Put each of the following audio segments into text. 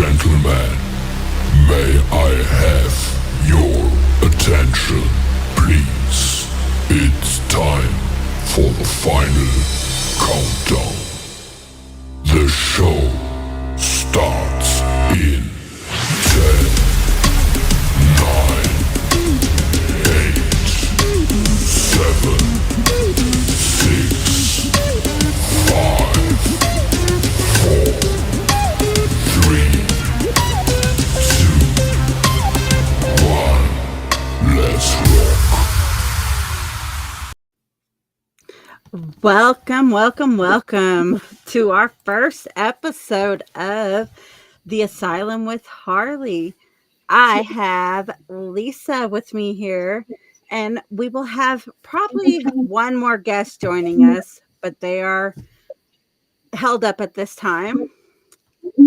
gentlemen, may I have your attention, please? It's time for the final countdown. The show starts in 10, 9, 8, 7, 6, 5, 4, 3, 2, 1. Let's rock. Welcome to our first episode of The Asylum with Harley. I have Lisa with me here, and we will have probably one more guest joining us, but they are held up at this time.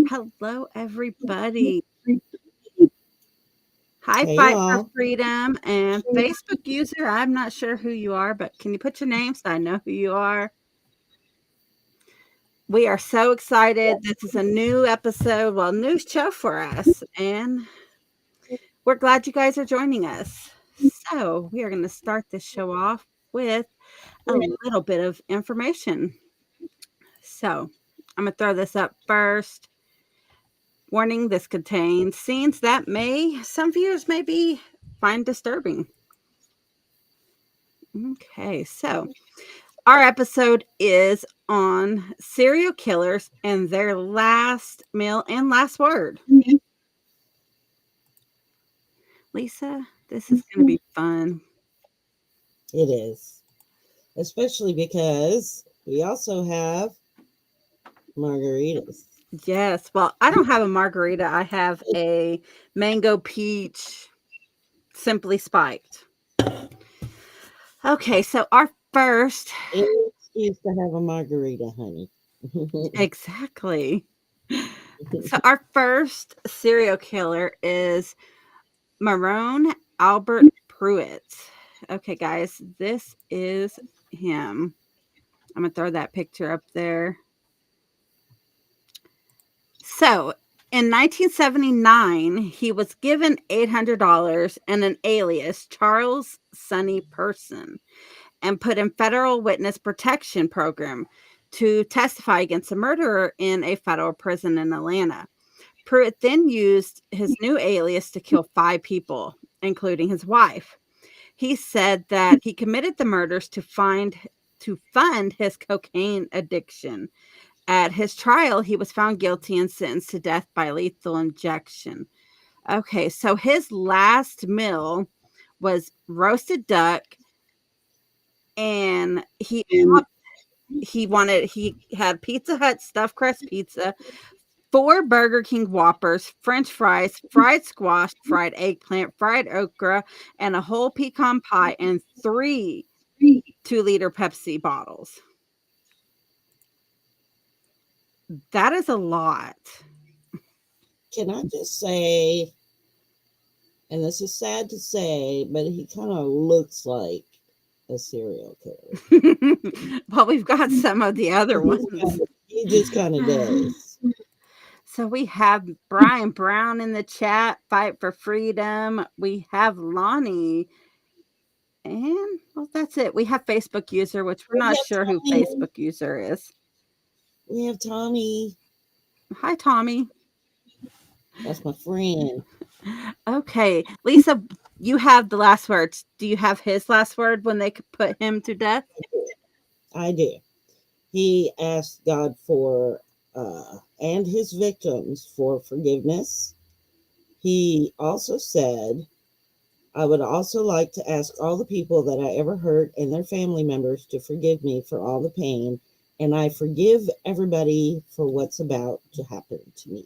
Hello, everybody. Hi, Hey Fight for y'all. Freedom and Facebook user. I'm not sure who you are, but can you put your name so I know who you are? We are so excited. This is a new episode, new show for us, and we're glad you guys are joining us. So, we are going to start this show off with a little bit of information. So, I'm going to throw this up first. Warning, this contains scenes that some viewers may find disturbing. Okay, so our episode is on serial killers and their last meal and last word. Lisa, this is going to be fun. It is. Especially because we also have margaritas. Yes. Well, I don't have a margarita. I have a mango peach simply spiked. Okay, so our first. It's used to have a margarita, honey. Exactly. So our first serial killer is Marone Albert Pruitt. Okay, guys, this is him. I'm going to throw that picture up there. So, in 1979, he was given $800 and an alias, Charles Sonny Person, and put in federal witness protection program to testify against a murderer in a federal prison in Atlanta. Pruitt then used his new alias to kill 5 people, including his wife. He said that he committed the murders to fund his cocaine addiction. At his trial, he was found guilty and sentenced to death by lethal injection. Okay, so his last meal was roasted duck, and he had Pizza Hut stuffed crust pizza, 4 Burger King Whoppers, French fries, fried squash, fried eggplant, fried okra, and a whole pecan pie, and 3 2-liter Pepsi bottles. That is a lot. Can I just say, and this is sad to say, but he kind of looks like a serial killer. Well, we've got some of the other ones. He just kind of does. So we have Brian Brown in the chat, Fight for Freedom. We have Lonnie. And, well, that's it. We have Facebook user, which we're not sure who Facebook user is. We have Tommy. Hi, Tommy. That's my friend. Okay. Lisa, you have the last words. Do you have his last word when they could put him to death? I do. He asked God for, and his victims for forgiveness. He also said, I would also like to ask all the people that I ever hurt and their family members to forgive me for all the pain, and I forgive everybody for what's about to happen to me.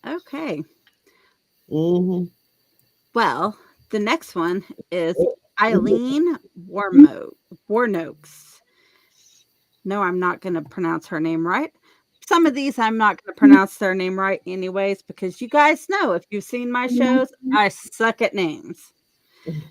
Okay. Mm-hmm. Well, the next one is Eileen Warnoaks. No, I'm not going to pronounce her name right. Some of these I'm not going to pronounce their name right anyways, because you guys know, if you've seen my shows, I suck at names.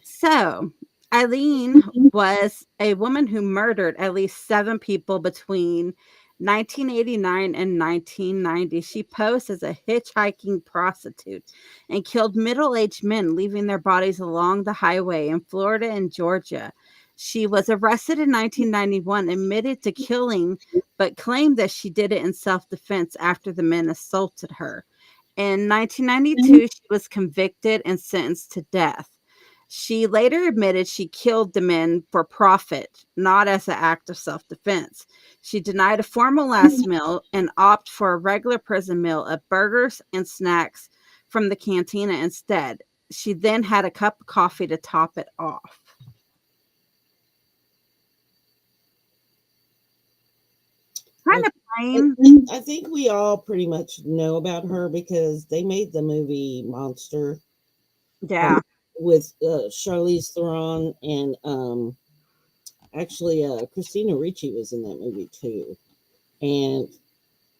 So, Eileen was a woman who murdered at least 7 people between 1989 and 1990, she posed as a hitchhiking prostitute and killed middle aged men, leaving their bodies along the highway in Florida and Georgia. She was arrested in 1991, admitted to killing, but claimed that she did it in self defense after the men assaulted her. In 1992, she was convicted and sentenced to death. She later admitted she killed the men for profit, not as an act of self defense. She denied a formal last meal and opted for a regular prison meal of burgers and snacks from the cantina instead. She then had a cup of coffee to top it off. I, Kind of plain. I think we all pretty much know about her because they made the movie Monster Yeah. with Charlize Theron and actually Christina Ricci was in that movie too. And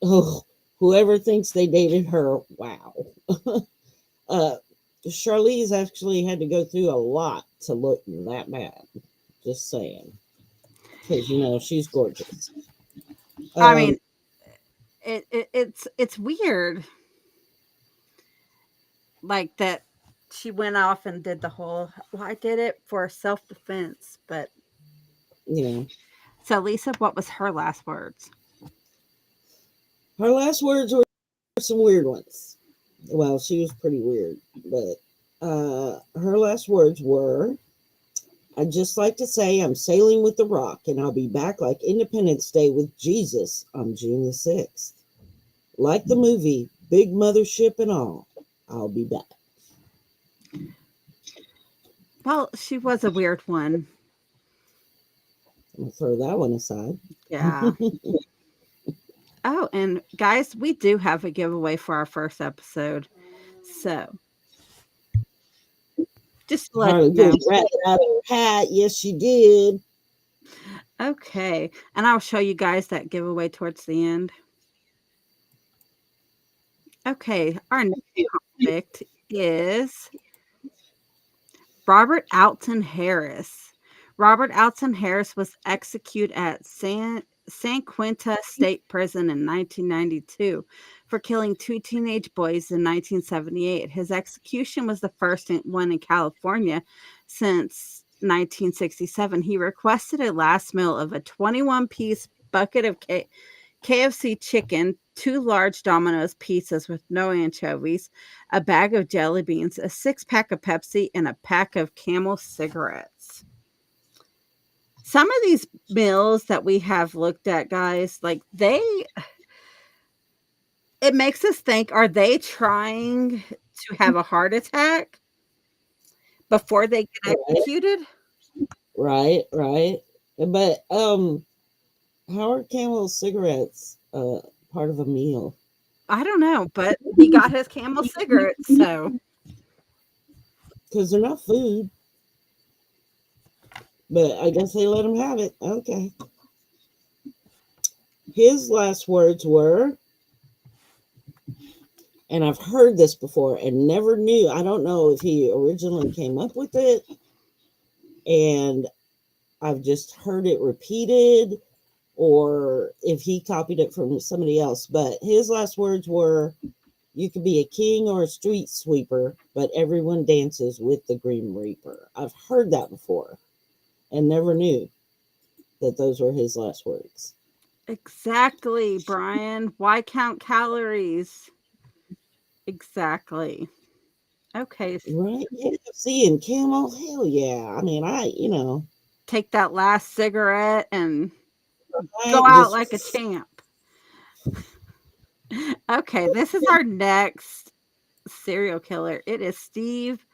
oh, whoever thinks they dated her, wow. Charlize actually had to go through a lot to look that bad. Just saying, because she's gorgeous. I mean, it's weird, like that she went off and did the whole. Well, I did it for self defense, but Yeah. so Lisa, what was her last words? Her last words were some weird ones. Well, she was pretty weird, but her last words were, I'd just like to say I'm sailing with the Rock and I'll be back like Independence Day with Jesus on June the 6th. Like the movie, big mothership and all, I'll be back. Well, she was a weird one. I'll throw that one aside. Yeah. Oh, and guys, we do have a giveaway for our first episode. So just to let Harley you know. pulled right out of her hat. Yes, she did. Okay. And I'll show you guys that giveaway towards the end. Okay. Our next convict is Robert Alton Harris. Robert Alton Harris was executed at San Quentin State Prison in 1992 for killing two teenage boys in 1978. His execution was the first one in California since 1967. He requested a last meal of a 21-piece bucket of KFC chicken, two large Domino's pizzas with no anchovies, a bag of jelly beans, a 6-pack of Pepsi, and a pack of Camel cigarettes. Some of these meals that we have looked at, guys, like it makes us think, are they trying to have a heart attack before they get executed? Right. But how are Camel cigarettes part of a meal? I don't know, but he got his Camel cigarettes, so. Because they're not food. But I guess they let him have it. Okay. His last words were, and I've heard this before and never knew. I don't know if he originally came up with it, and I've just heard it repeated, or if he copied it from somebody else. But his last words were, you could be a king or a street sweeper, but everyone dances with the Grim Reaper. I've heard that before and never knew that those were his last words. Exactly, Brian. Why count calories? Exactly. Okay. Right? KFC and Camel? Hell yeah. I mean, Take that last cigarette and I go out just, like a champ. Okay, this is our next serial killer. It is Steve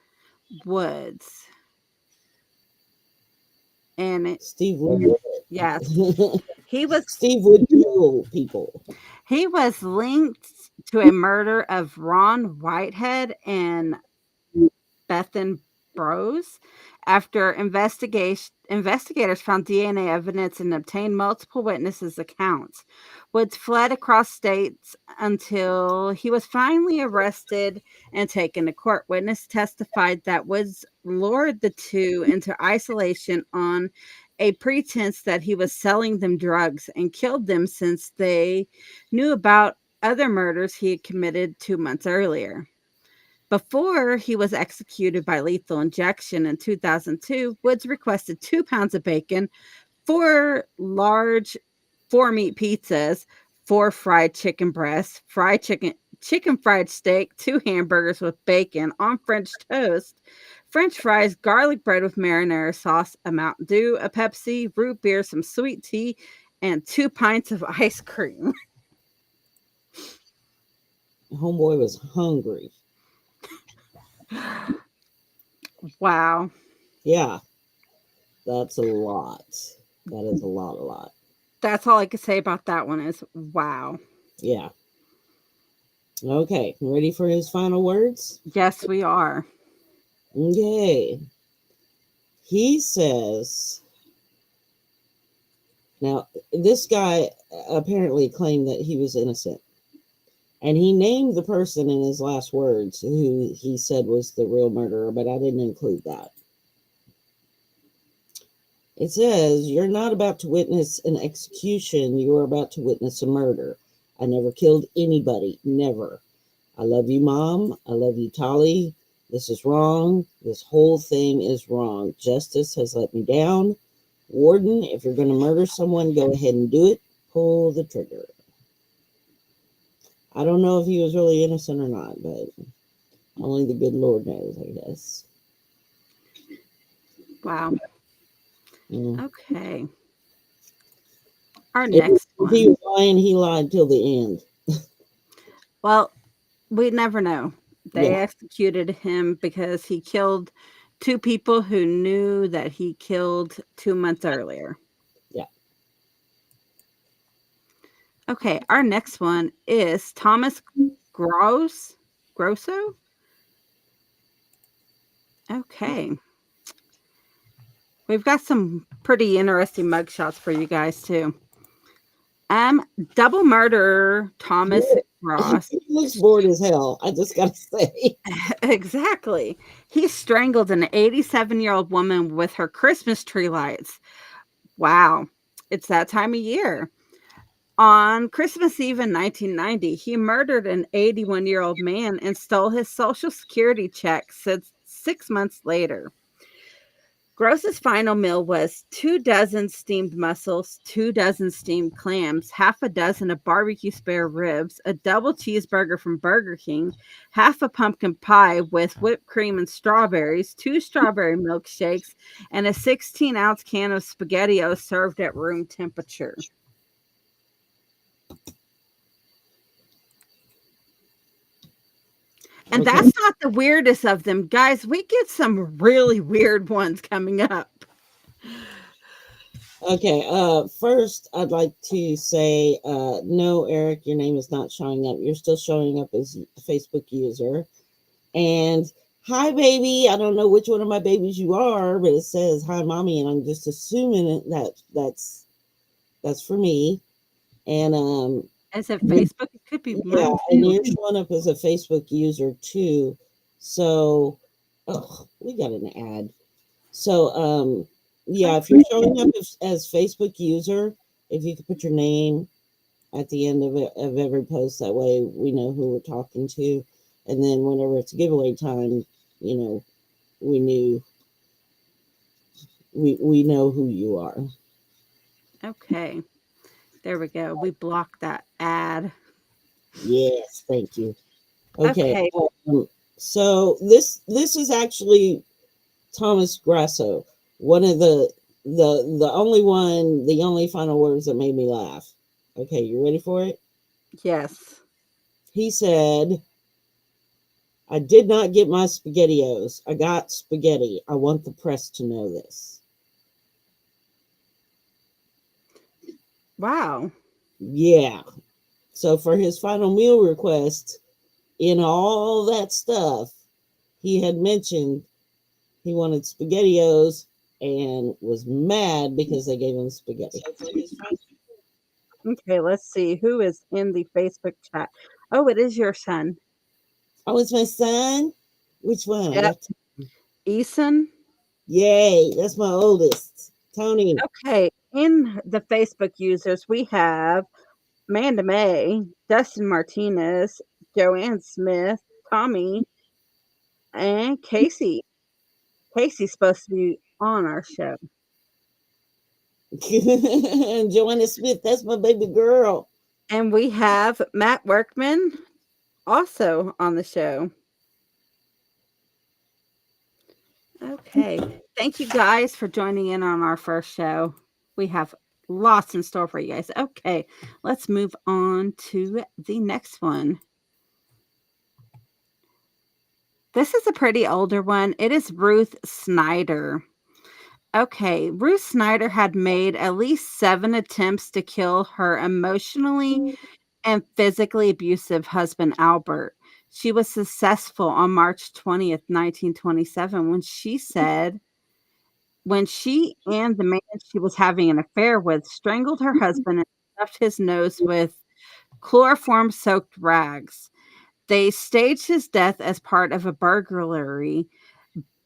Woods. And Steve Wood. yes, he was Steve would kill people. he was linked to a murder of Ron Whitehead and Bethan Bros. After investigators found DNA evidence and obtained multiple witnesses' accounts. Woods fled across states until he was finally arrested and taken to court. Witness testified that Woods lured the two into isolation on a pretense that he was selling them drugs and killed them since they knew about other murders he had committed 2 months earlier. Before he was executed by lethal injection in 2002, Woods requested 2 pounds of bacon, four large four meat pizzas, four fried chicken breasts, chicken fried steak, two hamburgers with bacon on French toast, French fries, garlic bread with marinara sauce, a Mountain Dew, a Pepsi, root beer, some sweet tea, and 2 pints of ice cream. Homeboy was hungry. Wow. Yeah, that's a lot. That is a lot. That's all I could say about that one is wow. Yeah. Okay, ready for his final words? Yes, we are. Okay. He says, now, this guy apparently claimed that he was innocent. And he named the person in his last words who he said was the real murderer, but I didn't include that. It says, "You're not about to witness an execution. You're about to witness a murder. I never killed anybody. Never. I love you, Mom. I love you, Tolly. This is wrong. This whole thing is wrong. Justice has let me down. Warden, if you're going to murder someone, go ahead and do it. Pull the trigger." I don't know if he was really innocent or not, but only the good Lord knows, I guess. Wow. Mm. Okay. Our If next he one. was lying, he lied till the end. Well, we never know. They Yeah. executed him because he killed two people who knew that he killed 2 months earlier. Yeah. Okay, our next one is Thomas Grosso. Okay. We've got some pretty interesting mugshots for you guys too. Double murderer Thomas He Ross. looks bored as hell. I just gotta say. Exactly. He strangled an 87-year-old woman with her Christmas tree lights. Wow. It's that time of year. On Christmas Eve in 1990, he murdered an 81-year-old man and stole his Social Security check 6 months later. Gross's final meal was 2 dozen steamed mussels, 2 dozen steamed clams, half a dozen of barbecue spare ribs, a double cheeseburger from Burger King, half a pumpkin pie with whipped cream and strawberries, 2 strawberry milkshakes, and a 16-ounce can of SpaghettiOs served at room temperature. And Okay. that's not the weirdest of them. Guys, we get some really weird ones coming up. Okay. First, I'd like to say, no, Eric, your name is not showing up. You're still showing up as a Facebook user. And hi, baby. I don't know which one of my babies you are, but it says hi, mommy, and I'm just assuming that's for me. And As if Facebook, it could be yeah, mine and too. you're showing up as a Facebook user too. So, oh, we got an ad. So, yeah, if you're showing up as Facebook user, if you could put your name at the end of it, of every post, that way we know who we're talking to, and then whenever it's giveaway time, you know, we knew we know who you are. Okay. There we go. We blocked that ad. Yes, thank you. Okay, Okay. so this is actually Thomas Grasso, one of the only final words that made me laugh. Okay, you ready for it? Yes. He said, "I did not get my SpaghettiOs. I got spaghetti. I want the press to know this." Wow. Yeah. So for his final meal request, in all that stuff, he had mentioned he wanted SpaghettiOs and was mad because they gave him spaghetti. Okay, let's see who is in the Facebook chat. Oh, it is your son. Oh, it's my son? Which one? I Yep. got Eason. Yay, that's my oldest. Tony. Okay, in the Facebook users, we have Amanda May, Dustin Martinez, Joanne Smith, Tommy, and Casey. Casey's supposed to be on our show. And Joanna Smith, that's my baby girl. And we have Matt Workman also on the show. Okay. Thank you guys for joining in on our first show. We have lots in store for you guys. Okay. Let's move on to the next one. This is a pretty older one. It is Ruth Snyder. Okay, Ruth Snyder had made at least 7 attempts to kill her emotionally and physically abusive husband, Albert. She was successful on March 20th, 1927, when she and the man she was having an affair with strangled her husband and stuffed his nose with chloroform soaked rags. They staged his death as part of a burglary,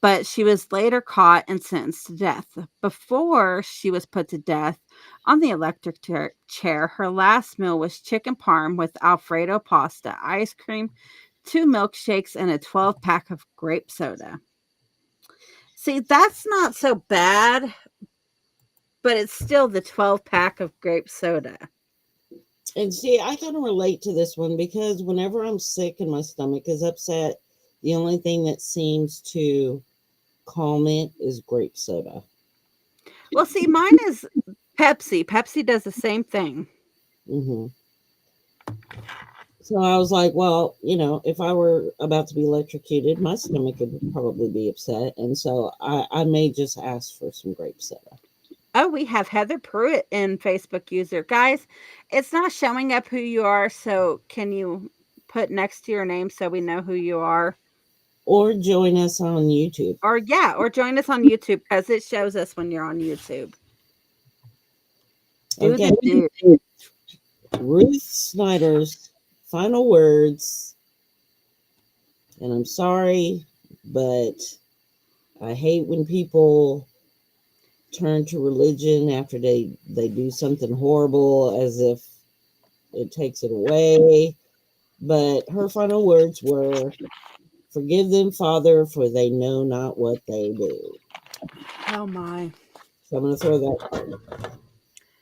but she was later caught and sentenced to death. Before she was put to death on the electric chair, her last meal was chicken parm with Alfredo pasta, ice cream, 2 milkshakes, and a 12-pack of grape soda. See, that's not so bad, but it's still the 12-pack of grape soda. And see, I kind of relate to this one because whenever I'm sick and my stomach is upset, the only thing that seems to calm it is grape soda. Well, see, mine is Pepsi. Pepsi does the same thing. Hmm. So I was like, well, if I were about to be electrocuted, my stomach would probably be upset. And so I may just ask for some grape soda. Oh, we have Heather Pruitt in Facebook user. Guys, it's not showing up who you are, so can you put next to your name so we know who you are? Or join us on YouTube. Or join us on YouTube because it shows us when you're on YouTube. Do Okay. the do. Ruth Snyder's final words. And I'm sorry, but I hate when people turn to religion after they do something horrible as if it takes it away. But her final words were, "Forgive them, Father, for they know not what they do." Oh my. So I'm going to throw that.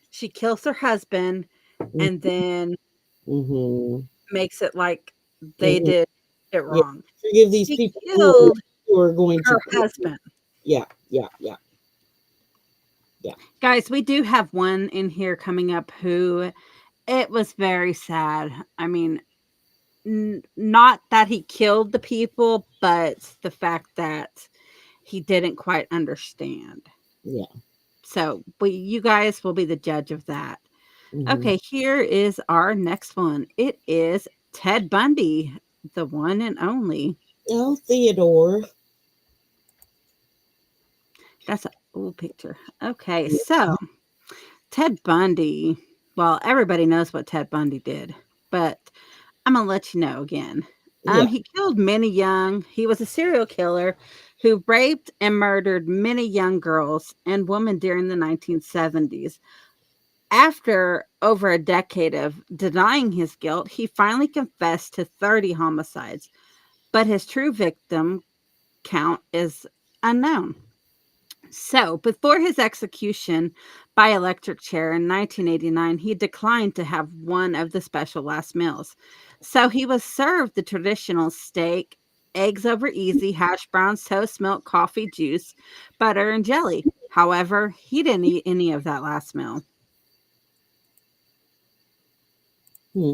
She kills her husband and then Mm-hmm. makes it like they Mm-hmm. did it Yeah. wrong. Forgive these She people killed who are going her to. husband. Yeah. Guys, we do have one in here coming up who it was very sad. I mean, not that he killed the people, but the fact that he didn't quite understand. Yeah. So, you guys will be the judge of that. Mm-hmm. Okay, here is our next one. It is Ted Bundy, the one and only. Oh, Theodore. That's an old picture. Okay, so Ted Bundy. Well, everybody knows what Ted Bundy did, but I'm gonna let you know again. Yeah. He killed many young. He was a serial killer who raped and murdered many young girls and women during the 1970s. After over a decade of denying his guilt, he finally confessed to 30 homicides, but his true victim count is unknown. So, before his execution by electric chair in 1989, he declined to have one of the special last meals. So, he was served the traditional steak, eggs over easy, hash browns, toast, milk, coffee, juice, butter, and jelly. However, he didn't eat any of that last meal. Hmm.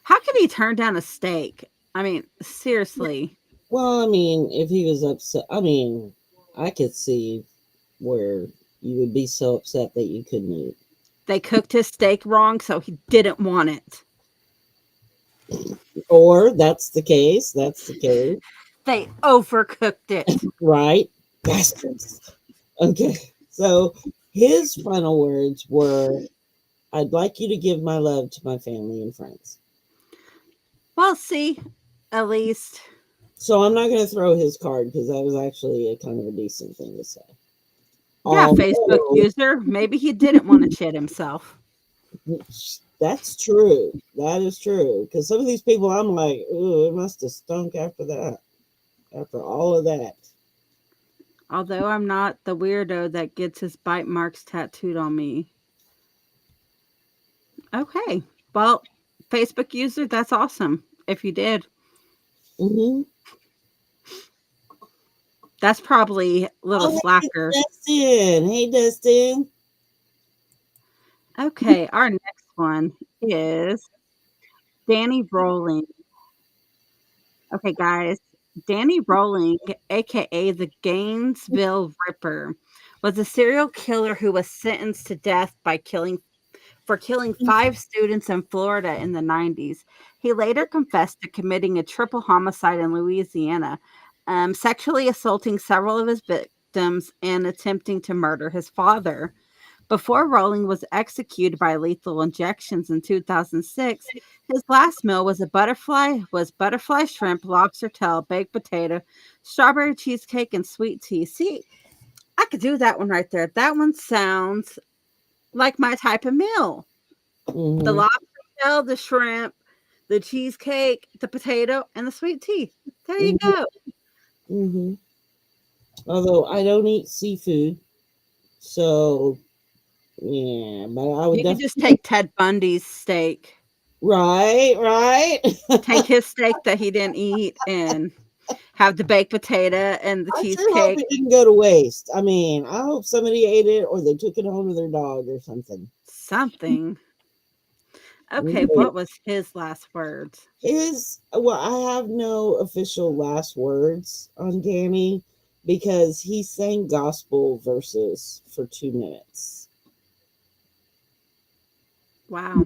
How can he turn down a steak? I mean, seriously. Well, I mean, if he was upset, I mean, I could see where you would be so upset that you couldn't eat. They cooked his steak wrong, so he didn't want it. Or that's the case. That's the case. They overcooked it. Right? Bastards. Okay. So his final words were, "I'd like you to give my love to my family and friends." Well, see, at least. So I'm not going to throw his card because that was actually a kind of a decent thing to say. Yeah, Facebook Although user. Maybe he didn't want to shit himself. that's true. That is true. Because some of these people, I'm like, ooh, it must have stunk after that. After all of that. Although I'm not the weirdo that gets his bite marks tattooed on me. Okay. Well, Facebook user, that's awesome. If you did, Mm-hmm. that's probably a little Oh, hey, slacker. Dustin. Hey, Dustin. Okay, our next one is Danny Rolling. Okay, guys. Danny Rolling, aka the Gainesville Ripper, was a serial killer who was sentenced to death for killing 5 students in Florida in the 90s. He later confessed to committing a triple homicide in Louisiana, sexually assaulting several of his victims and attempting to murder his father. Before Rowling was executed by lethal injections in 2006, his last meal was butterfly shrimp, lobster tail, baked potato, strawberry cheesecake, and sweet tea. See, I could do that one right there. That one sounds like my type of meal. The Mm-hmm. lobster tail, the shrimp, the cheesecake, the potato, and the sweet tea. There you Mm-hmm. go. Mm-hmm. Although I don't eat seafood, so yeah, but I would You could just definitely take Ted Bundy's steak. right, right. Take his steak that he didn't eat and have the baked potato and the I sure hope cheesecake. it didn't go to waste. I mean, I hope somebody ate it or they took it home to their dog or something. Something. Okay, Yeah. what was his last words? Well, I have no official last words on Danny because he sang gospel verses for 2 minutes. Wow.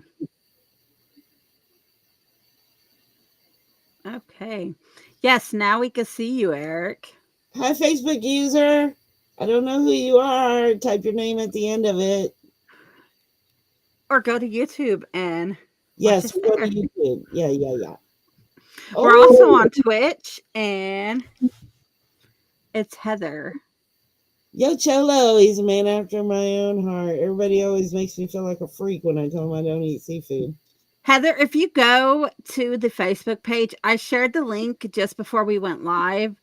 Okay. Yes, now we can see you, Eric. Hi, Facebook user. I don't know who you are. Type your name at the end of it. Or go to YouTube and watch Yes, us we go to there. YouTube. Yeah, yeah, yeah. We're also Oh, on Twitch and it's Heather. yo, Cholo. He's a man after my own heart. Everybody always makes me feel like a freak when I tell them I don't eat seafood. Heather, if you go to the Facebook page, I shared the link just before we went live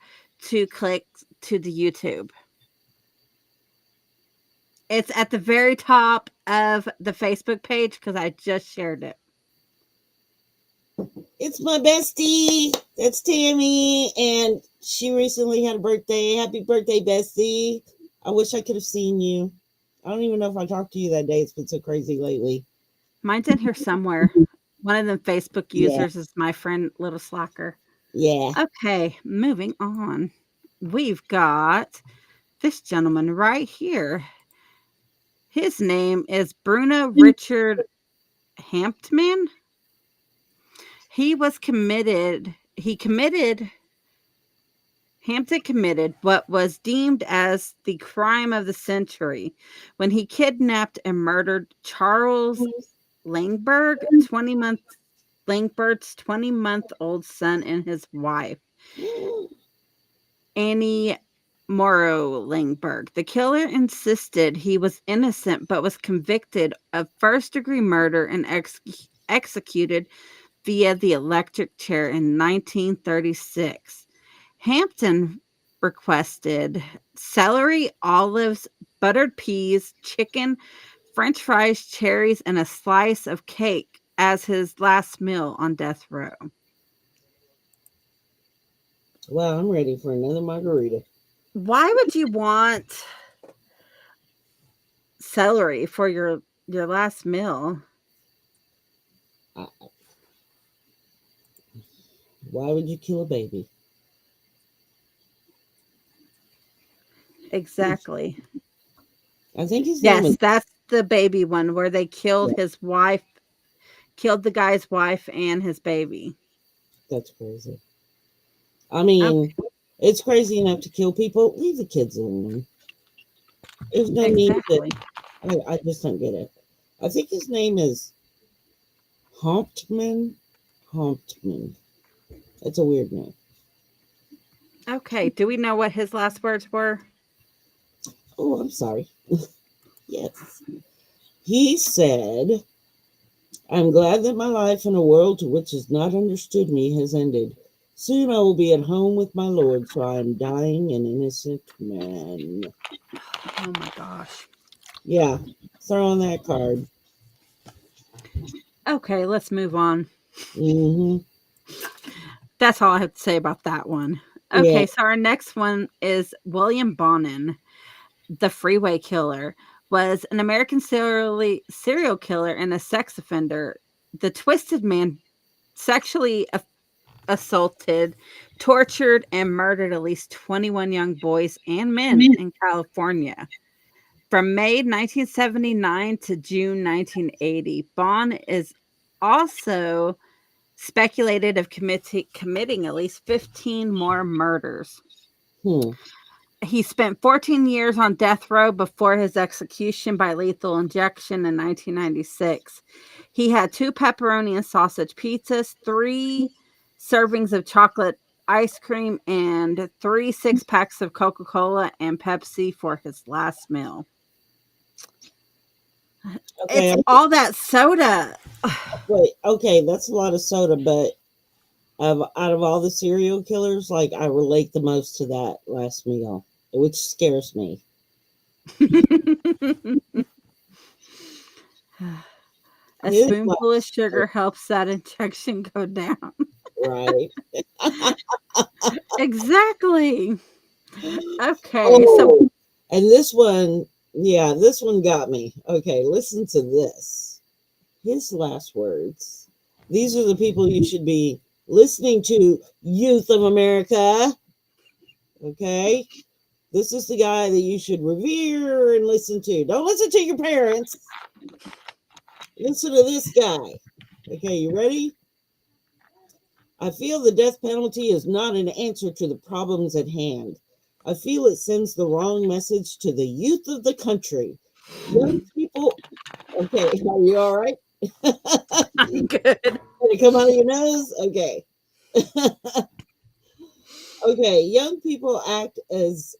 to click to the YouTube. It's at the very top of the Facebook page because I just shared it. It's my bestie. That's Tammy. And she recently had a birthday. Happy birthday, bestie. I wish I could have seen you. I don't even know if I talked to you that day. It's been so crazy lately. Mine's in here somewhere. One of them Facebook Yeah. users is my friend Little Slacker. Yeah. Okay, moving on. We've got this gentleman right here. His name is Bruno Richard Hamptman. Hampton committed what was deemed as the crime of the century when he kidnapped and murdered Charles Langberg, 20-month old son and his wife, Annie Morrow Langberg. The killer insisted he was innocent but was convicted of first-degree murder and executed via the electric chair in 1936. Hampton requested celery, olives, buttered peas, chicken, french fries, cherries, and a slice of cake as his last meal on death row. Well, I'm ready for another margarita. Why would you want celery for your last meal? I, why would you kill a baby? Exactly. I think his name is. Yes, that's the baby one where they killed Yeah, his wife, killed the guy's wife and his baby. that's crazy. I mean, Okay, it's crazy enough to kill people. Leave the kids alone. There's no need to. exactly. I just don't get it. I think his name is Hamptman. Hamptman. That's a weird name. Okay, do we know what his last words were? Oh, I'm sorry. Yes. He said, I'm glad that my life in a world to which has not understood me has ended. Soon I will be at home with my Lord, so I am dying an innocent man. Oh my gosh. Yeah, throw on that card. Okay, let's move on. Mm-hmm. That's all I have to say about that one. Yeah. Okay, so our next one is William Bonin, the Freeway Killer, was an American serial killer and a sex offender. The Twisted Man sexually assaulted, tortured, and murdered at least 21 young boys and men in California. From May 1979 to June 1980, Bond is also speculated of committing at least 15 more murders. Hmm. He spent 14 years on death row before his execution by lethal injection in 1996. He had 2 pepperoni and sausage pizzas, 3 servings of chocolate ice cream, and 3 6-packs of Coca-Cola and Pepsi for his last meal. Okay. It's all that soda. Wait. Okay, that's a lot of soda, but out of all the serial killers, like I relate the most to that last meal, which scares me. A His spoonful of last, sugar helps that injection go down. right? Exactly. Okay, so Oh, and this one, yeah, this one got me. Okay, listen to this. His last words. These are the people you should be listening to, youth of America. Okay, this is the guy that you should revere and listen to. Don't listen to your parents. Listen to this guy. Okay, you ready? I feel the death penalty is not an answer to the problems at hand. I feel it sends the wrong message to the youth of the country. Young people, okay, are you all right? I'm good. Did it come out of your nose? Okay. Okay, young people act as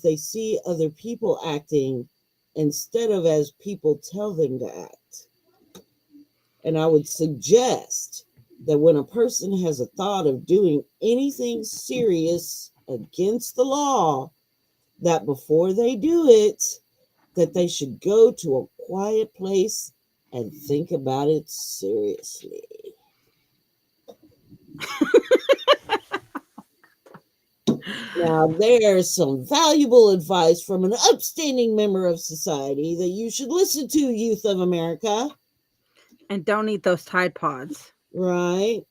they see other people acting instead of as people tell them to act. And I would suggest that when a person has a thought of doing anything serious against the law, that before they do it, that they should go to a quiet place and think about it seriously. Now, there's some valuable advice from an upstanding member of society that you should listen to, youth of America. And don't eat those Tide Pods. Right?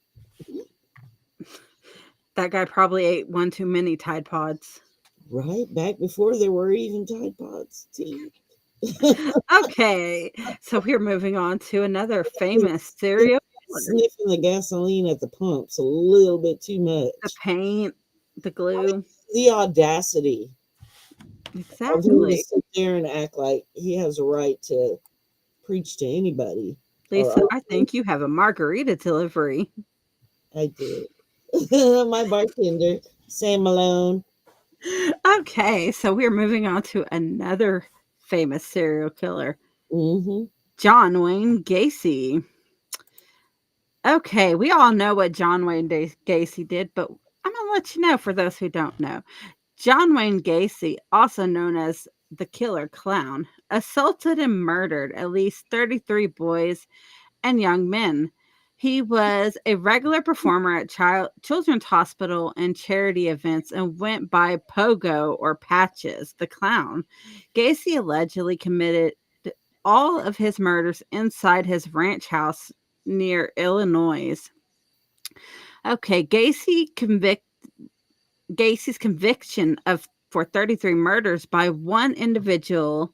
That guy probably ate one too many Tide Pods. Right? Back before there were even Tide Pods. See? Okay, so we're moving on to another famous serial killer. Sniffing the gasoline at the pumps a little bit too The much. paint, the glue. The audacity of him to Exactly. sit there and act like he has a right to preach to anybody. Lisa, Or I think you have a margarita delivery. I do. My bartender, Sam Malone. Okay, so we're moving on to another famous serial killer, Mm-hmm. John Wayne Gacy. Okay, we all know what John Wayne Gacy did, but I'm going to let you know for those who don't know. John Wayne Gacy, also known as the Killer Clown, assaulted and murdered at least 33 boys and young men. He was a regular performer at children's hospital and charity events and went by Pogo or Patches, the clown. Gacy allegedly committed all of his murders inside his ranch house near Illinois. Okay, Gacy's conviction of for 33 murders by one individual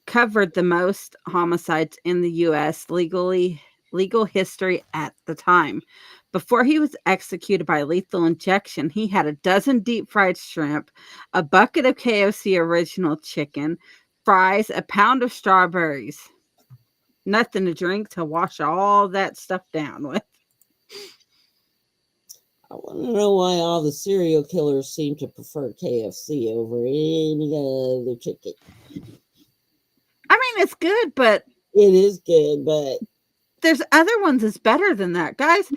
covered the most homicides in the US legal history at the time. Before he was executed by lethal injection, he had a dozen deep fried shrimp, a bucket of KFC original chicken, fries, a pound of strawberries. Nothing to drink to wash all that stuff down with. I want to know why all the serial killers seem to prefer KFC over any other chicken. I mean, it's good, but It is good, but there's other ones that's better than that. Guys,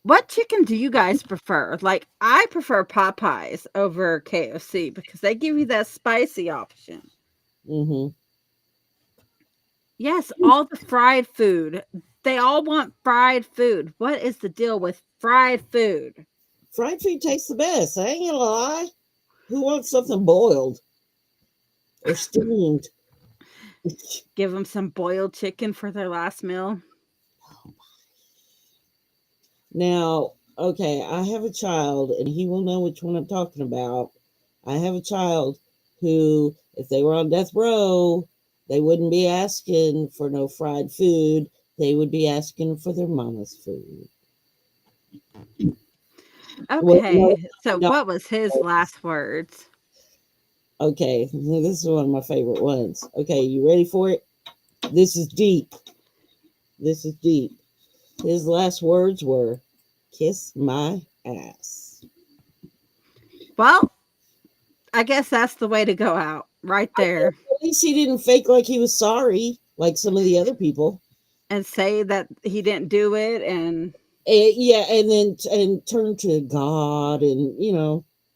what chicken do you guys prefer? Like, I prefer Popeyes over KFC because they give you that spicy option. mm-hmm. Yes, all the fried food. They all want fried food. What is the deal with fried food? Fried food tastes the best. I ain't gonna lie. Who wants something boiled or steamed? Give them some boiled chicken for their last meal. Now, okay, I have a child, and he will know which one I'm talking about. I have a child who, if they were on death row, they wouldn't be asking for no fried food. They would be asking for their mama's food. Well, no, Okay, so no. what was his last words? Okay, this is one of my favorite ones. Okay, you ready for it? This is deep. This is deep. His last words were, "Kiss my ass." Well, I guess that's the way to go out right there At least he didn't fake like he was sorry, like some of the other people. and say that he didn't do it. And Yeah, and then and turn to God, and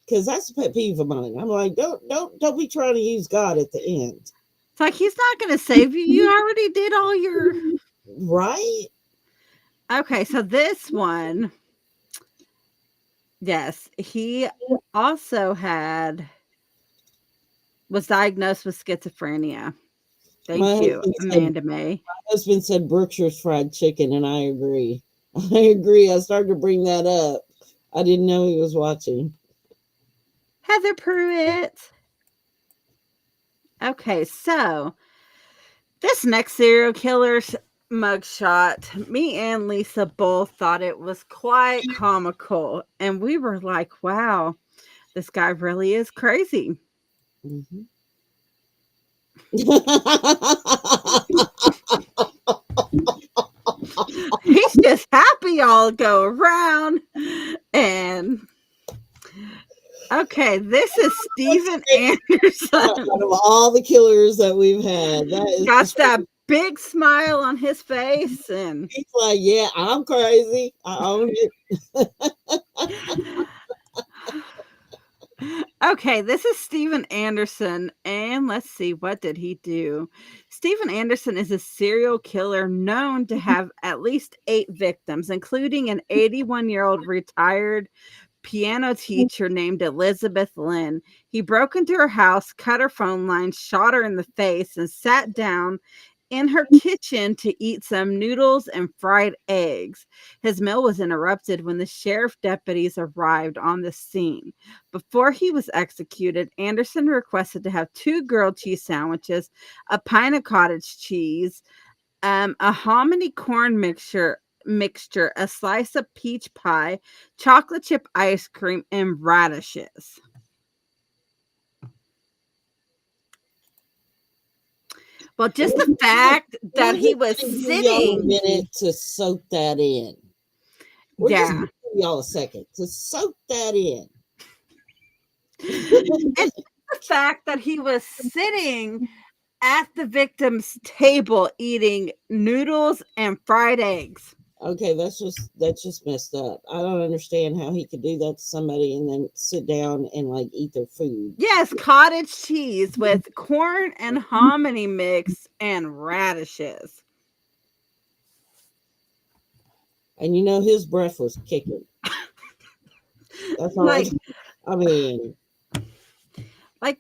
because that's a pet peeve of mine. I'm like, don't be trying to use God at the end, it's like he's not going to save you. You already did all your. right? Okay, so this one, yes, he also was diagnosed with schizophrenia. My Thank you, husband said Amanda May. husband said Brookshire's fried chicken, and I agree. I agree. I started to bring that up. I didn't know he was watching. Heather Pruitt. Okay, so this next serial killer's mugshot, me and Lisa both thought it was quite comical. And we were like, wow, this guy really is crazy. Mhm. He's just happy all go around. And okay, this is Steven Out Anderson. of all the killers that we've had, that is Got just, that big smile on his face. And he's like, yeah, I'm crazy. I own it. okay, this is Steven Anderson, and let's see, what did he do? Steven Anderson is a serial killer known to have at least 8 victims, including an 81-year-old retired piano teacher named Elizabeth Lynn. He broke into her house, cut her phone line, shot her in the face, and sat down in her kitchen to eat some noodles and fried eggs. His meal was interrupted when the sheriff deputies arrived on the scene. Before he was executed, Anderson requested to have 2 grilled cheese sandwiches, a pint of cottage cheese, a hominy corn mixture, a slice of peach pie, chocolate chip ice cream, and radishes. Well, just the fact that We're he just was gonna give y'all a sitting, minute to soak that in. We're just yeah, gonna give y'all a second to soak that in. and the fact that he was sitting at the victim's table eating noodles and fried eggs. Okay, that's just messed up. I don't understand how he could do that to somebody and then sit down and like eat their food. Yes, cottage cheese with corn and hominy mix and radishes. And his breath was kicking. That's all. Like, I mean,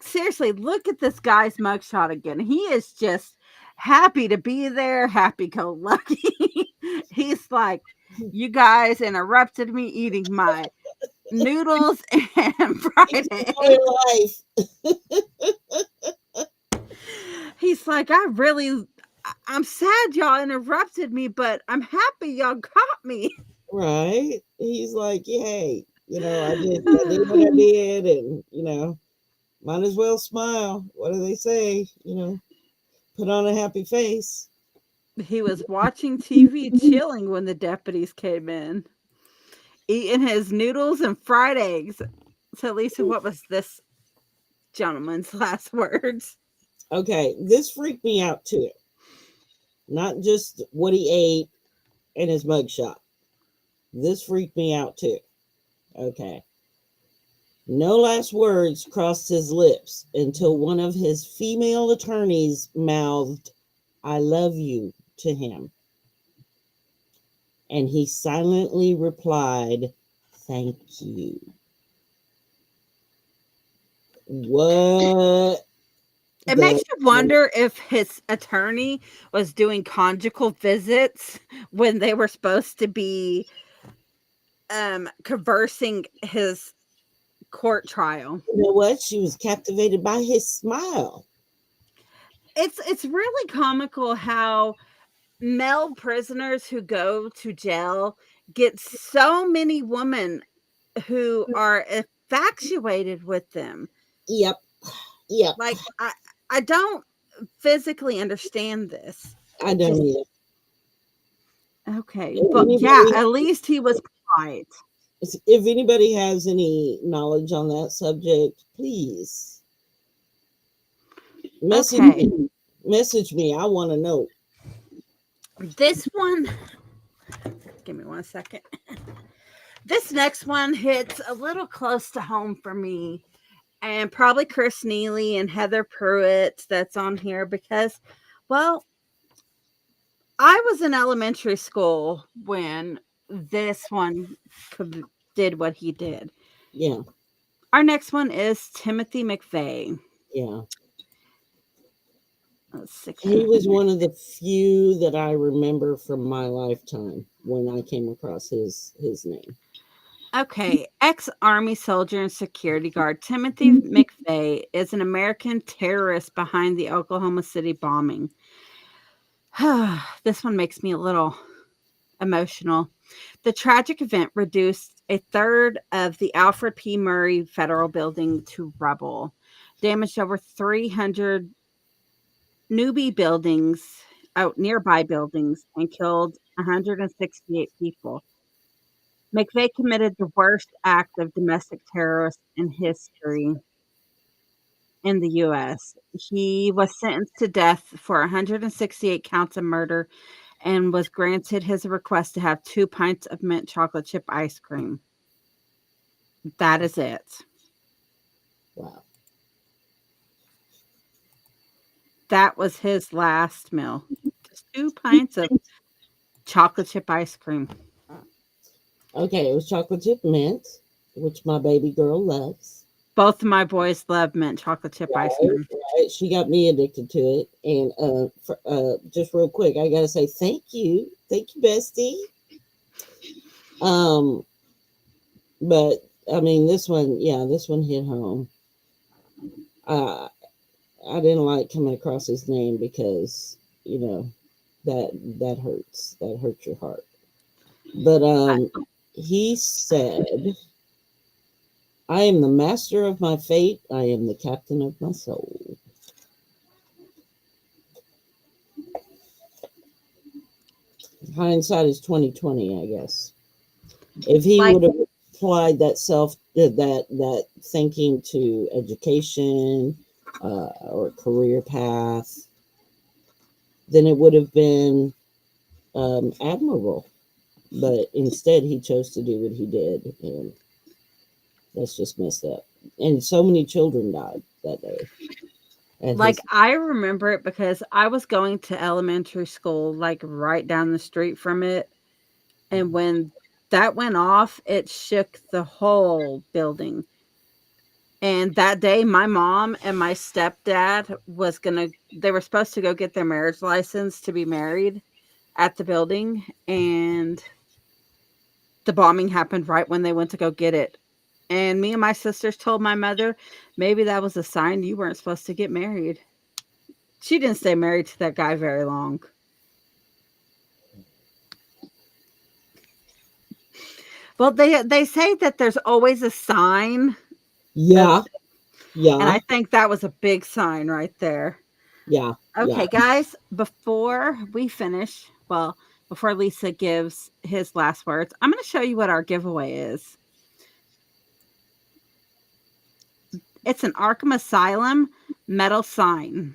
seriously, look at this guy's mugshot again. He is just happy to be there, happy go lucky. He's like, you guys interrupted me eating my noodles and fried eggs. life. He's like, I'm sad y'all interrupted me, but I'm happy y'all caught me. Right? He's like, yay. I did what I did, and might as well smile. What do they say? Put on a happy face. He was watching TV, chilling when the deputies came in. eating his noodles and fried eggs. So, Lisa, what was this gentleman's last words? Okay, this freaked me out too. Not just what he ate in his mugshot. This freaked me out too. Okay. No last words crossed his lips until one of his female attorneys mouthed, "I love you," to him. And he silently replied, "Thank you." What It the? makes you wonder if his attorney was doing conjugal visits when they were supposed to be conversing his court trial. You know what? She was captivated by his smile. It's really comical how male prisoners who go to jail get so many women who are infatuated with them. Yep. Yep. Like I don't physically understand this. I don't Just either. okay, If but yeah, anybody, at least he was polite. if anybody has any knowledge on that subject, please message Okay, me. Message me. I want to know. this one, give me 1 second. This next one hits a little close to home for me, and probably Chris Neely and Heather Pruitt that's on here because, well, I was in elementary school when this one did what he did. Yeah. Our next one is Timothy McVeigh. Yeah. Let's see. He was one of the few that I remember from my lifetime when I came across his name. Okay, ex-Army soldier and security guard Timothy McVeigh is an American terrorist behind the Oklahoma City bombing. This one makes me a little emotional. The tragic event reduced a third of the Alfred P. Murray Federal Building to rubble, damaged over 300 nearby buildings, and killed 168 people. McVeigh committed the worst act of domestic terrorism in history in the U.S. He was sentenced to death for 168 counts of murder and was granted his request to have 2 pints of mint chocolate chip ice cream. That is it. Wow. That was his last meal. Just 2 pints of chocolate chip ice cream. Okay, it was chocolate chip mint, which my baby girl loves. Both of my boys love mint chocolate chip ice Right, cream. right. She got me addicted to it. And just real quick, I gotta say thank you, bestie. Um, but I mean, this one hit home. Uh, I didn't like coming across his name because that hurts. That hurts your heart. But he said, "I am the master of my fate. I am the captain of my soul." Hindsight is 2020, I guess. If he Like would have applied that thinking to education or career path, then it would have been admirable. But instead, he chose to do what he did, and that's just messed up. And so many children died that day. At like his I remember it because I was going to elementary school like right down the street from it. And when that went off, it shook the whole building. And that day, my mom and my stepdad they were supposed to go get their marriage license to be married at the building. And the bombing happened right when they went to go get it. And me and my sisters told my mother, maybe that was a sign you weren't supposed to get married. She didn't stay married to that guy very long. Well, they say that there's always a sign, of, yeah, and yeah, I think that was a big sign right there. yeah, yeah. Okay, guys, before we finish, well, before Lisa gives his last words, I'm going to show you what our giveaway is. It's an Arkham Asylum metal sign.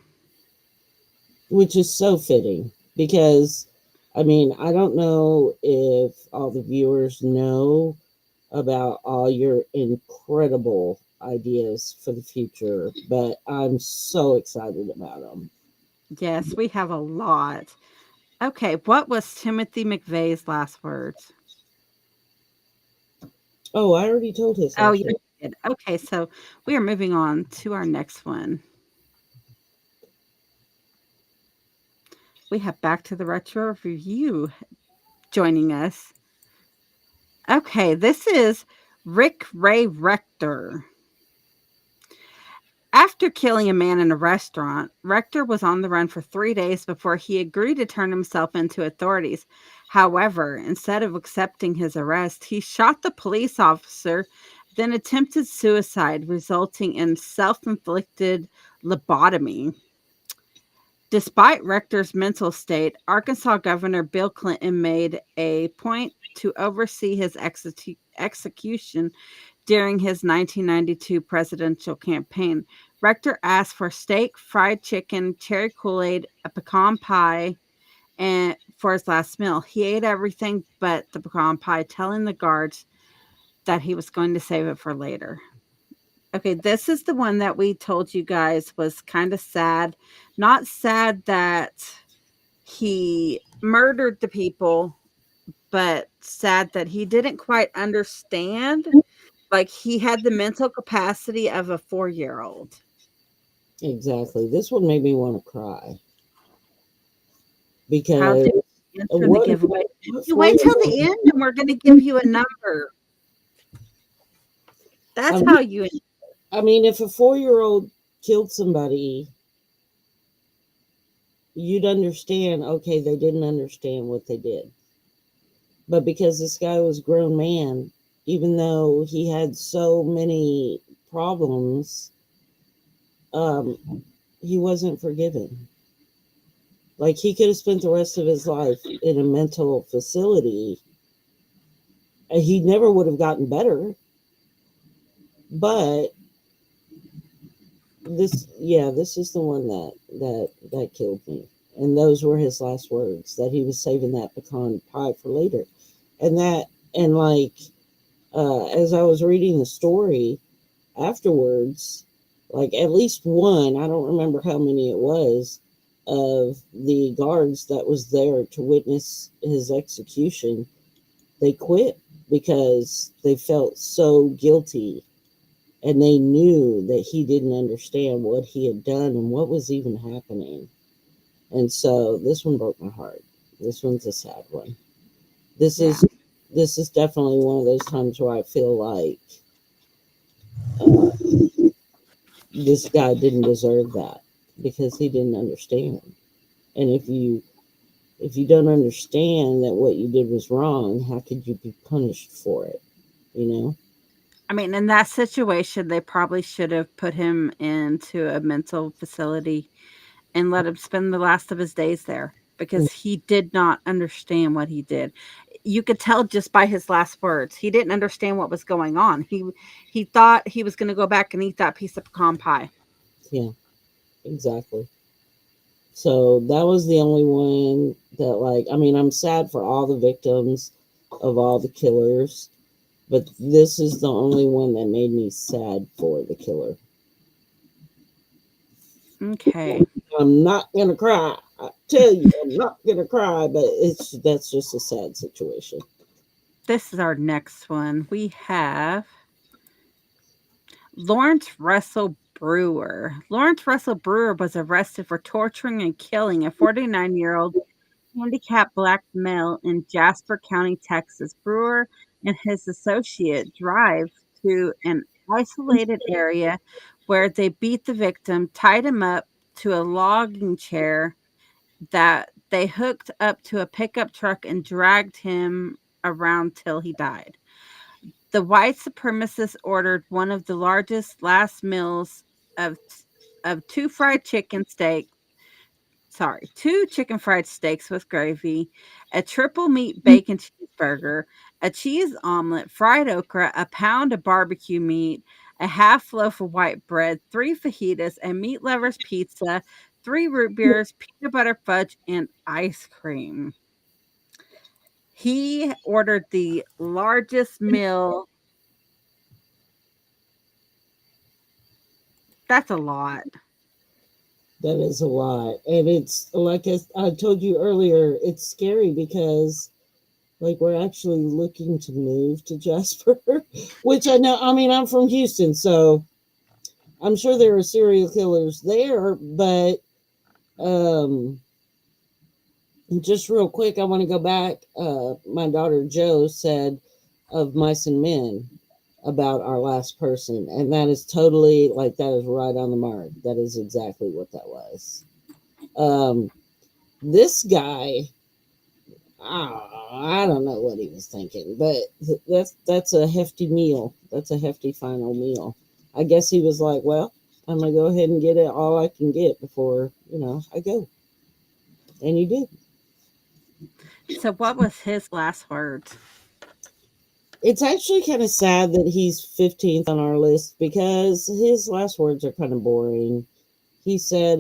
Which is so fitting because, I mean, I don't know if all the viewers know about all your incredible ideas for the future, but I'm so excited about them. Yes, we have a lot. Okay, what was Timothy McVeigh's last words? Oh, I already told his Oh, last you word. did. Okay, so we are moving on to our next one. We have Back to the Retro Review joining us. Okay, this is Rick Ray Rector. After killing a man in a restaurant, Rector was on the run for 3 days before he agreed to turn himself into authorities. However, instead of accepting his arrest, he shot the police officer, then attempted suicide, resulting in self inflicted lobotomy. Despite Rector's mental state, Arkansas Governor Bill Clinton made a point to oversee his execution during his 1992 presidential campaign. Rector asked for steak, fried chicken, cherry Kool-Aid, a pecan pie, and for his last meal. He ate everything but the pecan pie, telling the guards that he was going to save it for later. Okay, this is the one that we told you guys was kind of sad. Not sad that he murdered the people, but sad that he didn't quite understand. Like, he had the mental capacity of a 4-year-old. Exactly. This one made me want to cry How because did you answer the what, giveaway? what You four wait year till old? the end and we're gonna give you a number. I That's mean, how you if a 4 year old killed somebody, you'd understand. Okay, they didn't understand what they did, but because this guy was a grown man, even though he had so many problems, um, he wasn't forgiven. Like he could have spent the rest of his life in a mental facility, and he never would have gotten better. But this is the one that killed me. And those were his last words, that he was saving that pecan pie for later. And that and like as I was reading the story afterwards, like at least one, I don't remember how many it was, of the guards that was there to witness his execution, they quit because they felt so guilty, and they knew that he didn't understand what he had done and what was even happening. And so this one broke my heart. This one's a sad one. This yeah. is this is definitely one of those times where I feel like uh, this guy didn't deserve that because he didn't understand. And if you don't understand that what you did was wrong, how could you be punished for it? You know? I mean, in that situation, they probably should have put him into a mental facility and let him spend the last of his days there because he did not understand what he did. You could tell just by his last words. He didn't understand what was going on. He thought he was going to go back and eat that piece of pecan pie. Yeah, exactly. So that was the only one that, like, I'm sad for all the victims of all the killers, but this is the only one that made me sad for the killer. Okay. I'm not gonna cry. I tell you, I'm not gonna cry, but that's just a sad situation. This is our next one. We have Lawrence Russell Brewer. Lawrence Russell Brewer was arrested for torturing and killing a 49-year-old handicapped black male in Jasper County, Texas. Brewer and his associate drive to an isolated area where they beat the victim, tied him up to a logging chair that they hooked up to a pickup truck, and dragged him around till he died. The white supremacists ordered one of the largest last meals of of two fried chicken two chicken fried steaks with gravy, a triple meat bacon cheeseburger, a cheese omelet, fried okra, a pound of barbecue meat, a half loaf of white bread, three fajitas, a meat lovers pizza, three root beers, peanut butter fudge, and ice cream. He ordered the largest meal. That's a lot. That is a lot. And it's like I told you earlier, it's scary because like we're actually looking to move to Jasper, which I know, I mean, I'm from Houston, so I'm sure there are serial killers there, but um just real quick, I want to go back. My daughter Jo said of Mice and Men about our last person, and that is totally like that is right on the mark. That is exactly what that was. Um, this guy, I don't know what he was thinking, but that's a hefty meal. That's a hefty final meal. I guess he was like, well, I'm gonna go ahead and get it all I can get before I go, and he did. So, what was his last words? It's actually kind of sad that he's 15th on our list because his last words are kind of boring. He said,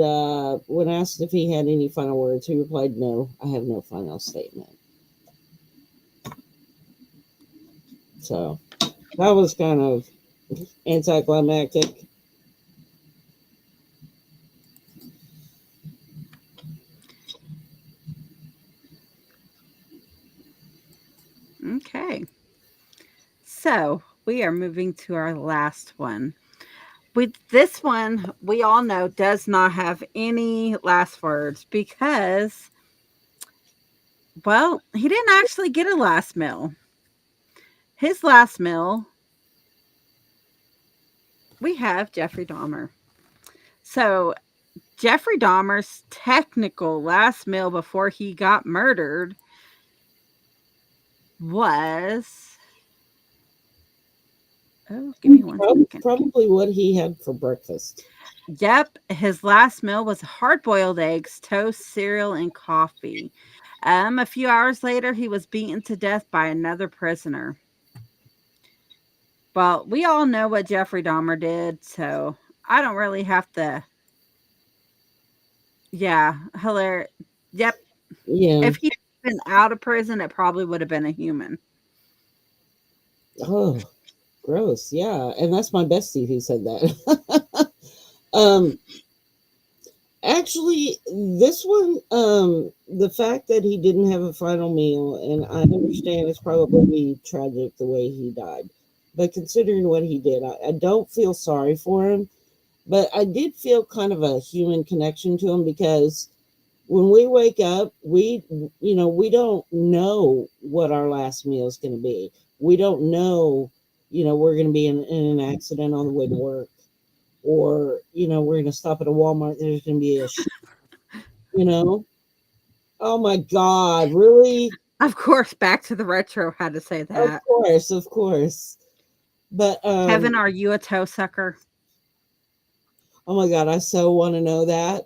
when asked if he had any final words, he replied, no, I have no final statement. So that was kind of anticlimactic. Okay. So, we are moving to our last one. With this one, we all know does not have any last words because, well, he didn't actually get a last meal. His last meal, we have Jeffrey Dahmer. So, Jeffrey Dahmer's technical last meal before he got murdered was. Oh, give me one second. Probably what he had for breakfast. Yep, his last meal was hard boiled eggs, toast, cereal, and coffee. A few hours later, he was beaten to death by another prisoner. Well, we all know what Jeffrey Dahmer did, so I don't really have to. Yeah, hilarious. Yep. Yeah. If he'd been out of prison, it probably would have been a human. Oh, gross. Yeah. And that's my bestie who said that. um, Actually, this one, the fact that he didn't have a final meal, and I understand it's probably tragic the way he died, but considering what he did, I don't feel sorry for him, but I did feel kind of a human connection to him because when we wake up, we don't know what our last meal is going to be. We don't know, we're going to be in an accident on the way to work, or we're going to stop at a Walmart. There's going to be a you know? Oh my God, really? Of course, back to the retro had to say Of that. course, of course. But Kevin, are you a toe sucker? oh my God, I so want to know that.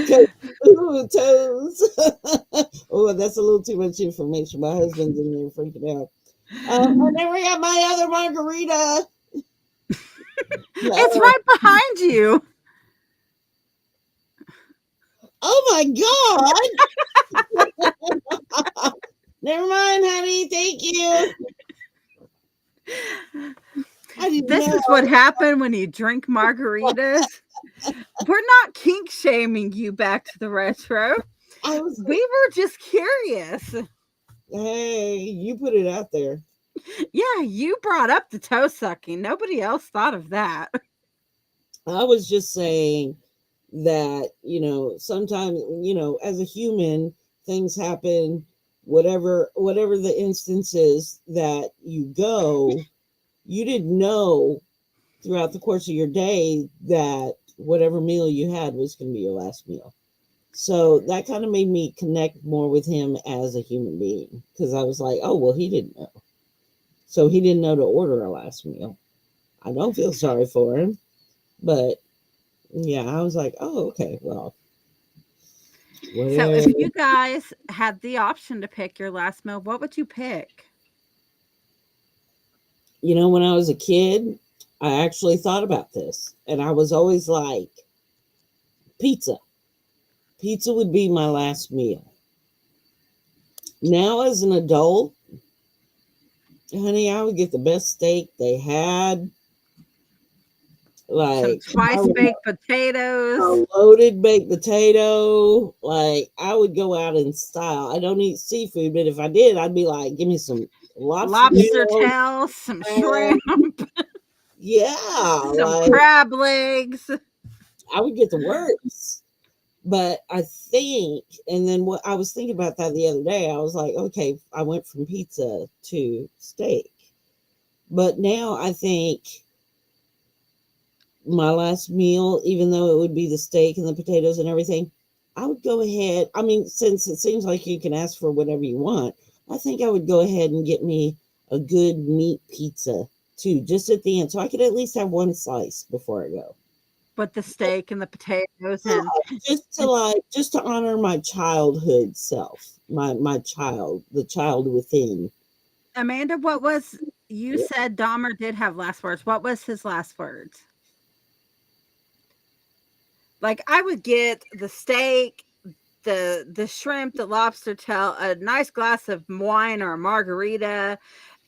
'Cause, ooh, toes. Oh, that's a little too much information. My husband's in there freaking out. And then we got my other margarita. It's right behind you. Oh my God. Never mind, honey. Thank you. I didn't This know. is what happened when you drink margaritas. We're not kink shaming you, back to the retro. I was, We were just curious. hey, you put it out there. Yeah, you brought up the toe sucking. Nobody else thought of that. I was just saying that, sometimes, as a human, things happen, whatever the instance is that you go, you didn't know throughout the course of your day that whatever meal you had was going to be your last meal. So that kind of made me connect more with him as a human being because I was like, oh, well, he didn't know. So he didn't know to order a last meal. I don't feel sorry for him, but Yeah, I was like, oh, okay, well, So if whatever. you guys had the option to pick your last meal, what would you pick? You know, when I was a kid, I actually thought about this, and I was always like, pizza. Pizza would be my last meal. Now, as an adult, honey, I would get the best steak they had. Some Like, I twice would baked a potatoes, loaded baked potato. Like, I would go out in style. I don't eat seafood, but if I did, I'd be like, give me some lobster lobster tails. tails, some And shrimp, yeah, some like, crab legs. I would get the works. But I think, and then what I was thinking about that the other day, I was like, okay, I went from pizza to steak. But now I think my last meal, even though it would be the steak and the potatoes and everything, I would go ahead. I mean, since it seems like you can ask for whatever you want, I think I would go ahead and get me a good meat pizza too, just at the end, so I could at least have one slice before I go. With the steak and the potatoes Just to just to honor my childhood self, my child, the child within. Amanda, what was you said Dahmer did have last words. What was his last words? Like I would get the steak, the shrimp, the lobster tail, a nice glass of wine or a margarita,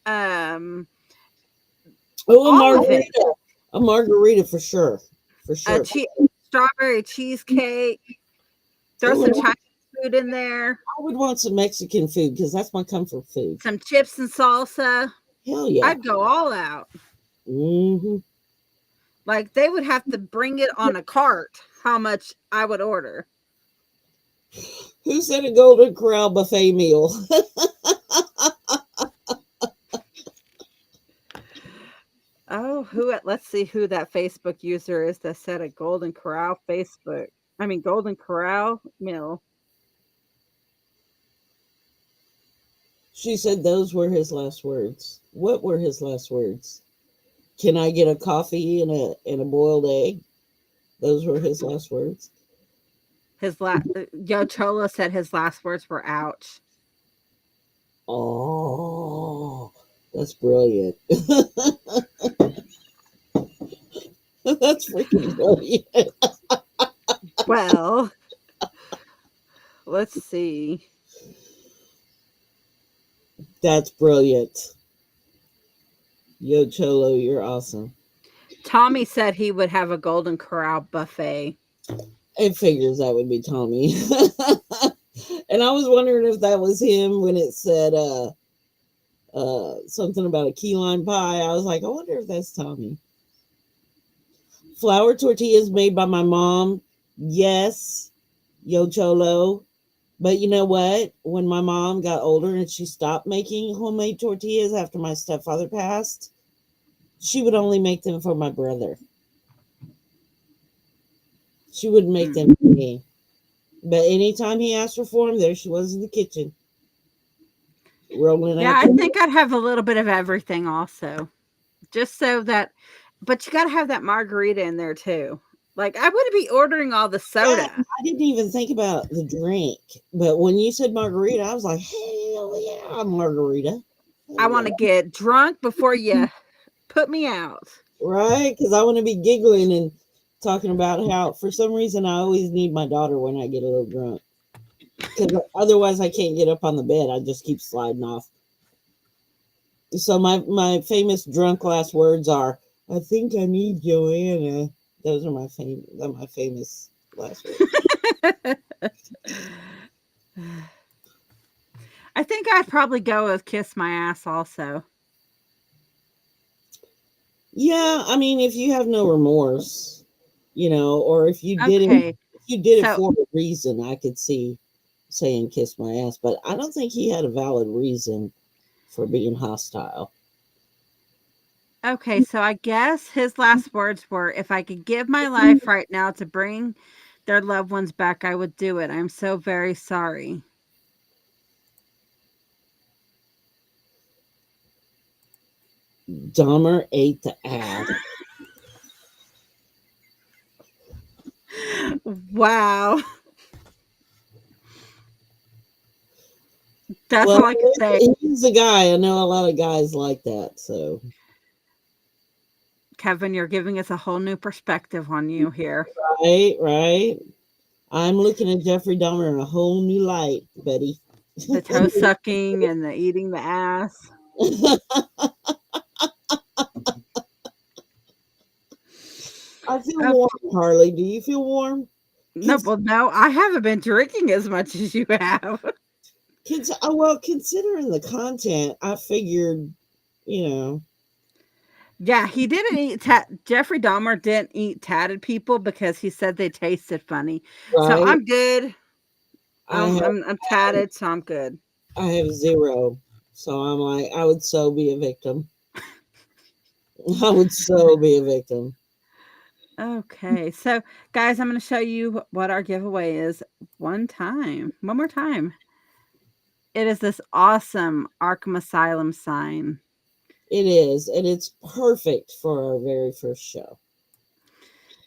um, Oh, all of it. a margarita for A sure. strawberry cheesecake. Throw Oh, some and Chinese food in there, I would want some Mexican food because that's my comfort food. some chips and salsa. Hell yeah. I'd go all out. Hmm. Like they would have to bring it on a cart. How much I would order? Who said a Golden Corral buffet meal? Oh, who? Let's see who that Facebook user is that said a Golden Corral Facebook. I mean, Golden Corral meal. She said those were his last words. What were his last words? Can I get a coffee and a boiled egg? Those were his last words. His last Yo Cholo said his last words were "ouch." Oh, that's brilliant. That's freaking brilliant. Well, let's see. That's brilliant. Yo, Cholo, you're awesome. Tommy said he would have a Golden Corral buffet. It figures that would be Tommy. And I was wondering if that was him when it said something about a key lime pie. I was like, I wonder if that's Tommy. Flour tortillas made by my mom. Yes, Yo Cholo. But you know what? When my mom got older and she stopped making homemade tortillas after my stepfather passed, she would only make them for my brother. She wouldn't make Hmm. them for me. But anytime he asked her for them, there she was in the kitchen, rolling Yeah, out I the. think I'd have a little bit of everything also. Just so that, but you got to have that margarita in there too. Like I wouldn't be ordering all the Yeah, soda. I didn't even think about the drink. But when you said margarita, I was like, hell yeah, margarita. I Hell want yeah. to get drunk before you put me out. Right? Because I want to be giggling and talking about how, for some reason, I always need my daughter when I get a little drunk. Because otherwise, I can't get up on the bed. I just keep sliding off. So my famous drunk last words are, "I think I need Joanna." Those are my famous last words. I think I'd probably go with kiss my ass also. Yeah, I mean, if you have no remorse, or Okay. if you did it So, for a reason, I could see saying "kiss my ass," but I don't think he had a valid reason for being hostile. okay, so I guess his last words were if I could give my life right now to bring their loved ones back, I would do it. I'm so very sorry. Dahmer ate the ass. Wow. That's Well, all I can say. he's a guy. I know a lot of guys like that. So, Kevin, you're giving us a whole new perspective on you here. right, right. I'm looking at Jeffrey Dahmer in a whole new light, Betty. The toe sucking and the eating the ass. I feel Oh, warm, Harley. Do you feel warm? no, Kids, well, no, I haven't been drinking as much as you have. kids. Well, considering the content, I figured, you know, Yeah, he didn't eat Jeffrey Dahmer didn't eat tatted people because he said they tasted funny. So right? I'm good. I have, I'm tatted, so I'm good. I have zero, so I'm like, I would so be a victim. I would so be a victim. Okay, so guys, I'm going to show you what our giveaway is one more time. It is this awesome Arkham Asylum sign. It is, and it's perfect for our very first show.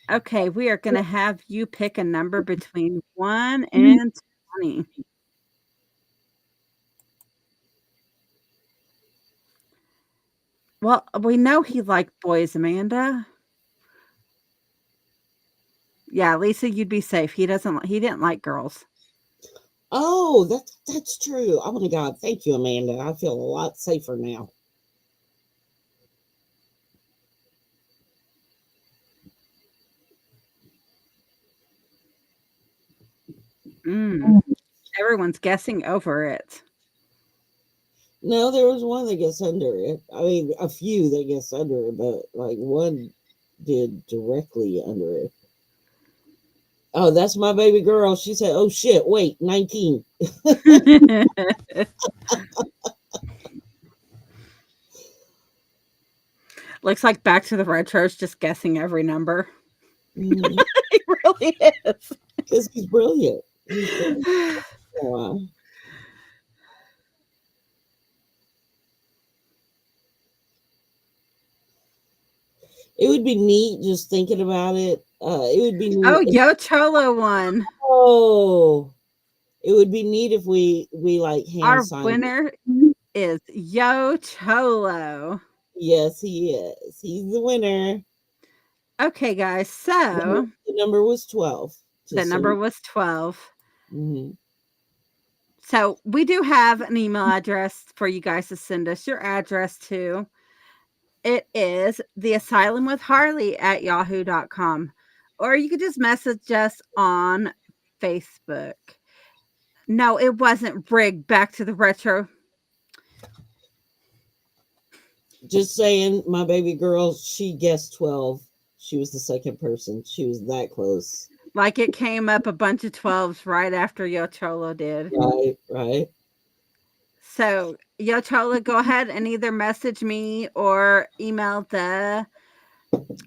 Okay, we are going to have you pick a number between 1 and 20. Well, we know he liked boys, Amanda. Yeah, Lisa, you'd be safe. He didn't like girls. Oh, that's true. Oh my God, thank you, Amanda. I feel a lot safer now. Mm, everyone's guessing over it. No, there was one that gets under it. I mean, a few that gets under it, but like one did directly under it. Oh, that's my baby girl. She said, "Oh shit, wait, 19." Looks like Back to the Retro's just guessing every number. Because He really is. he's brilliant. He's brilliant. Wow. It would be neat just thinking about it. It would be Oh, neat. Yo Cholo won. Oh, it would be neat if we like hand Our signed it. winner is Yo Cholo. Yes, he is. He's the winner. Okay, guys. So The number was 12. the Just so number you. was 12. Mhm. So we do have an email address for you guys to send us your address to. It is theasylumwithharley@yahoo.com. Or you could just message us on Facebook. No, it wasn't rigged. Back to the retro. Just saying, my baby girl, she guessed 12. She was the second person. She was that close. Like it came up a bunch of 12s right after Yo Cholo did. Right, right. So, Yo Cholo, go ahead and either message me or email the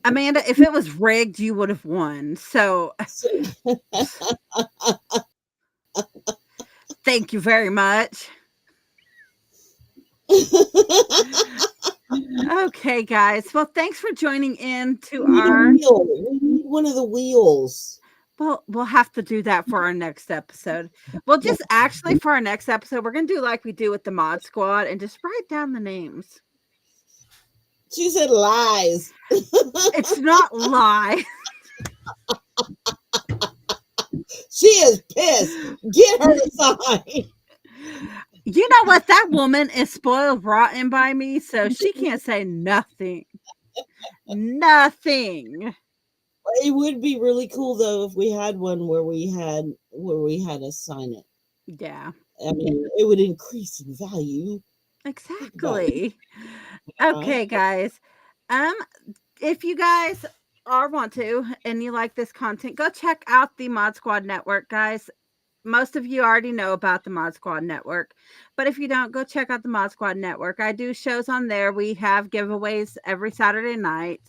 Amanda. If it was rigged, you would have won. So, So, thank you very much. Okay, guys. Well, thanks for joining in to we need a our. wheel. We need one of the wheels. Well, we'll have to do that for our next episode. Well, just actually for our next episode, we're gonna do like we do with the Mod Squad and just write down the names. She said lies. It's not lie. She is pissed. Get her a sign. You know what? That woman is spoiled rotten by me, so she can't say nothing. Nothing. It would be really cool though if we had one where we had to sign it. Yeah, I mean, it would increase in value. Think about it. exactly. Okay, guys. Um, if you guys want to and you like this content, go check out the Mod Squad Network, guys. Most of you already know about the Mod Squad Network, but if you don't, go check out the Mod Squad Network. I do shows on there. We have giveaways every Saturday night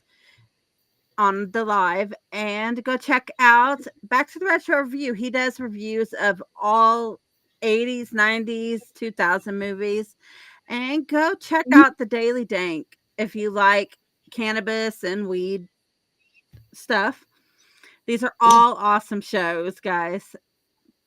on the live, and go check out Back to the Retro Review. He does reviews of all 80s, 90s, 2000 movies. And go check out the Daily Dank if you like cannabis and weed stuff. These are all awesome shows, guys.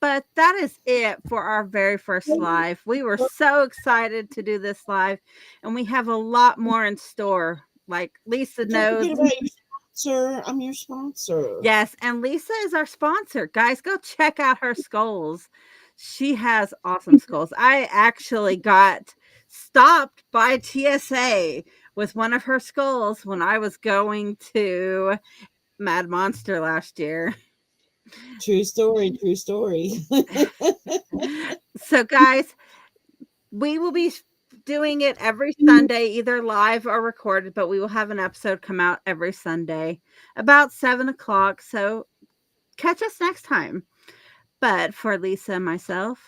But that is it for our very first live. We were so excited to do this live, and we have a lot more in store. Like Lisa Don't knows. forget about your sponsor. I'm your sponsor. Yes, and Lisa is our sponsor. Guys, go check out her skulls. She has awesome skulls. I actually got stopped by TSA with one of her skulls when I was going to Mad Monster last year. True story. True story. So, guys, we will be doing it every Sunday, either live or recorded, but we will have an episode come out every Sunday about 7 o'clock. So, catch us next time. But for Lisa and myself,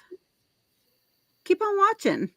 keep on watching.